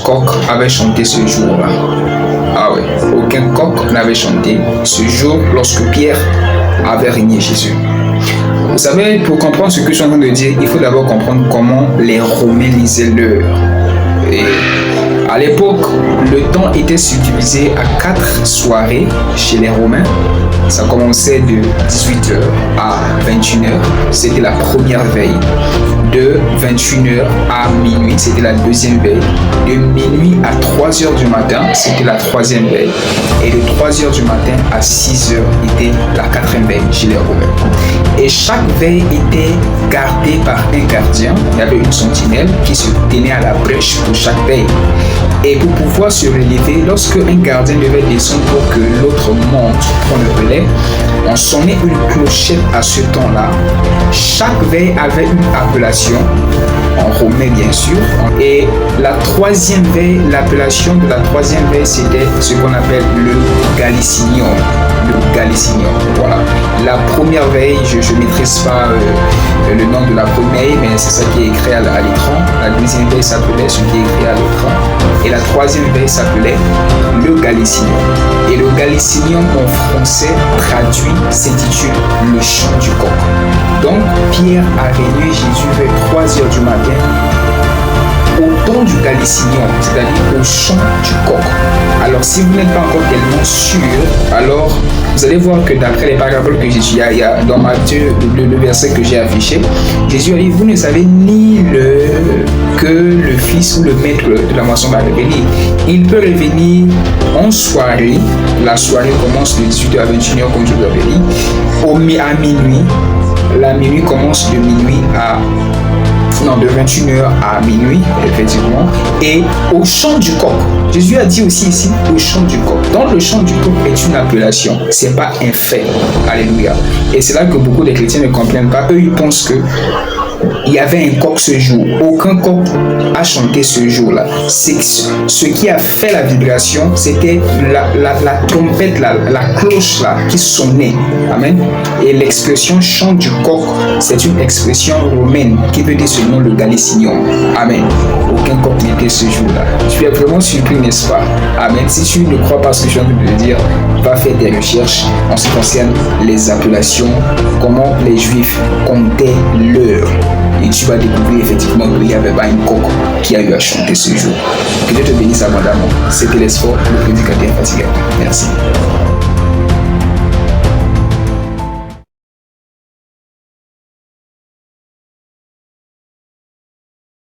coq avait chanté ce jour-là. Ah oui, aucun coq n'avait chanté ce jour lorsque Pierre avait régné Jésus. Vous savez, pour comprendre ce que je suis en train de dire, il faut d'abord comprendre comment les Romains lisaient l'heure. Et à l'époque, le temps était subdivisé à 4 soirées chez les Romains. Ça commençait de 18h à 21h, c'était la première veille. De 21h à minuit, c'était la deuxième veille. De minuit à 3h du matin, c'était la troisième veille. Et de 3h du matin à 6h était la quatrième veille chez les Romains. Et chaque veille était gardée par un gardien. Il y avait une sentinelle qui se tenait à la brèche pour chaque veille. Et pour pouvoir se relever, lorsque un gardien devait descendre pour que l'autre monte prendre le relais, on sonnait une clochette à ce temps-là. Chaque veille avait une appellation, en romain bien sûr. Et la troisième veille, l'appellation de la troisième veille, c'était ce qu'on appelle le Gallicinium. Le Gallicinium, voilà. La première veille, je ne maîtrise pas le nom de la première, mais c'est ça qui est écrit à l'écran. La deuxième veille s'appelait ce qui est écrit à l'écran. Et la troisième veille s'appelait le Gallicinium. Et le Gallicinium en français traduit s'intitule le chant du coq. Donc Pierre a régné Jésus vers 3h du matin au temps du Gallicinium, c'est-à-dire au chant du coq. Alors si vous n'êtes pas encore tellement sûr, alors vous allez voir que d'après les paraboles que Jésus a dans Matthieu, le verset que j'ai affiché, Jésus a dit, vous ne savez ni que le fils ou le maître de la moisson va revenir. Il peut revenir en soirée, la soirée commence de 18h à 21h comme je vous l'avais dit, à minuit, la minuit commence de minuit de 21h à minuit, effectivement, et au chant du coq. Jésus a dit aussi ici, au chant du coq. Donc le chant du coq est une appellation, c'est pas un fait. Alléluia. Et c'est là que beaucoup de chrétiens ne comprennent pas. Eux, ils pensent que il y avait un coq ce jour. Aucun coq a chanté ce jour-là. Ce qui a fait la vibration, c'était la trompette, la cloche là, qui sonnait. Amen. Et l'expression chant du coq, c'est une expression romaine qui veut dire seulement le Gallicinium. Amen. Aucun coq n'était ce jour-là. Tu es vraiment surpris, n'est-ce pas? Amen. Si tu ne crois pas ce que je viens de te dire, va faire des recherches en ce qui concerne les appellations, comment les Juifs comptaient l'heure. Et tu vas découvrir effectivement qu'il n'y avait pas un coq qui a eu à chanter ce jour. Que Dieu te bénisse abondamment. C'était l'espoir, le prédicateur fatigant. Merci.